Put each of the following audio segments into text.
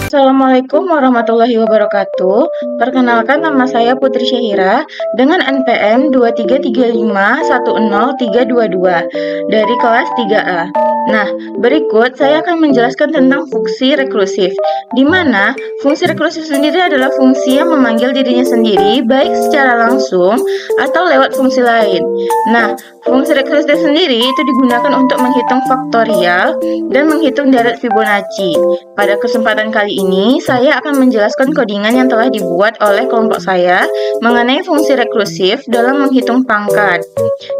Assalamualaikum warahmatullahi wabarakatuh. Perkenalkan, nama saya Putri Syahira dengan NPM 23351032 dari kelas 3A. Nah, berikut saya akan menjelaskan tentang fungsi rekursif, di mana fungsi rekursif sendiri adalah fungsi yang memanggil dirinya sendiri baik secara langsung atau lewat fungsi lain. Nah, fungsi rekursif sendiri itu digunakan untuk menghitung faktorial dan menghitung deret Fibonacci. Pada kesempatan kali ini, saya akan menjelaskan kodingan yang telah dibuat oleh kelompok saya mengenai fungsi rekursif dalam menghitung pangkat.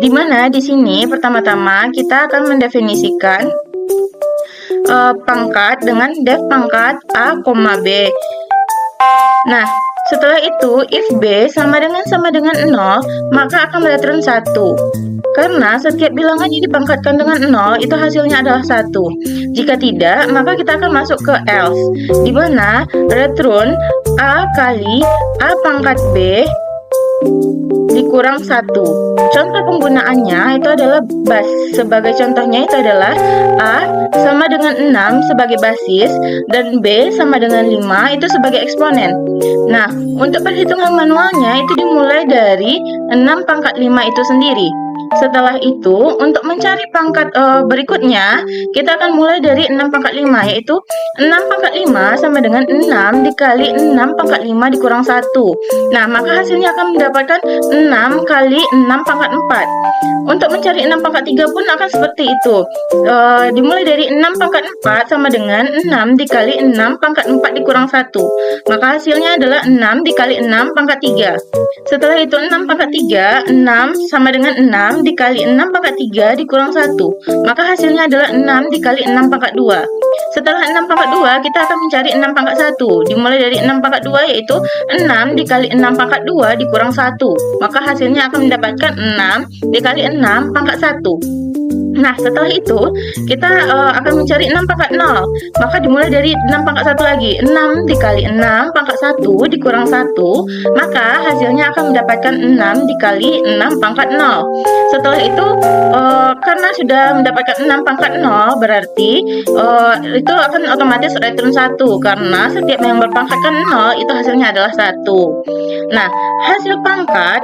Di mana di sini pertama-tama kita akan mendefinisikan pangkat dengan def pangkat A, B. Nah, setelah itu, if B sama dengan 0, maka akan meretron 1. Karena setiap bilangan yang dipangkatkan dengan 0, itu hasilnya adalah 1. Jika tidak, maka kita akan masuk ke else, di mana retron A kali A pangkat B dikurang 1. Contoh penggunaannya itu adalah bas. Sebagai contohnya itu adalah A sama dengan 6 sebagai basis dan B sama dengan 5 itu sebagai eksponen. Nah, untuk perhitungan manualnya itu dimulai dari 6 pangkat 5 itu sendiri. Setelah itu, untuk mencari pangkat berikutnya, kita akan mulai dari 6 pangkat 5, yaitu 6 pangkat 5 sama dengan 6 dikali 6 pangkat 5 dikurang 1. Nah, maka hasilnya akan mendapatkan 6 kali 6 pangkat 4. Untuk mencari 6 pangkat 3 pun akan seperti itu. Dimulai dari 6 pangkat 4 sama dengan 6 dikali 6 pangkat 4 dikurang 1. Maka hasilnya adalah 6 dikali 6 pangkat 3. Setelah itu 6 pangkat 3, 6 sama dengan 6 dikali 6 pangkat 3 dikurang 1. Maka hasilnya adalah 6 dikali 6 pangkat 2. Setelah 6 pangkat 2, kita akan mencari 6 pangkat 1. Dimulai dari 6 pangkat 2 yaitu 6 dikali 6 pangkat 2 dikurang 1. Maka hasilnya akan mendapatkan 6 dikali 6 pangkat 1. Nah, setelah itu, kita akan mencari 6 pangkat 0. Maka dimulai dari 6 pangkat 1 lagi. 6 dikali 6 pangkat 1 dikurang 1. Maka hasilnya akan mendapatkan 6 dikali 6 pangkat 0. Setelah itu, karena sudah mendapatkan 6 pangkat 0, berarti itu akan otomatis return 1. Karena setiap yang berpangkatkan 0, itu hasilnya adalah 1. Nah, hasil pangkat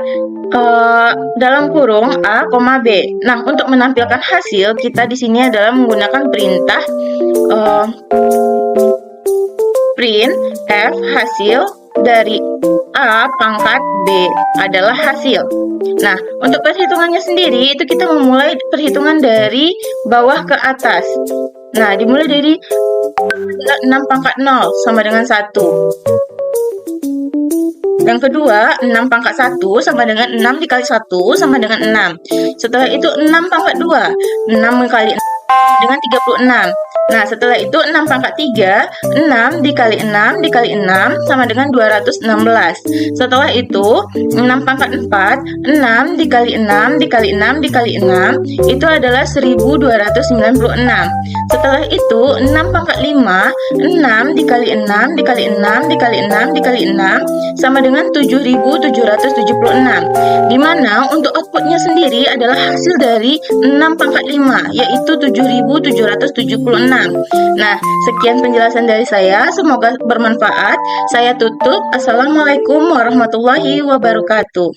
dalam kurung A, B. Nah, untuk menampilkan hasil, kita di sini adalah menggunakan perintah print f hasil dari A pangkat B adalah hasil. Nah, untuk perhitungannya sendiri, itu kita memulai perhitungan dari bawah ke atas. Nah, dimulai dari 6 pangkat 0 sama dengan 1. Yang kedua, 6 pangkat 1 sama dengan 6 dikali 1 sama dengan 6. Setelah itu 6 pangkat 2, 6 kali 6 dengan 36. Nah, setelah itu 6 pangkat 3, 6 dikali 6 dikali 6 sama dengan 216. Setelah itu 6 pangkat 4, 6 dikali 6 dikali 6 dikali 6 itu adalah 1296. Setelah itu 6 pangkat 5, 6 dikali 6 dikali 6 dikali 6 dikali 6 sama dengan 7776. Di mana untuk outputnya sendiri adalah hasil dari 6 pangkat 5, yaitu 7776. Nah, sekian penjelasan dari saya. Semoga bermanfaat. Saya tutup. Assalamualaikum warahmatullahi wabarakatuh.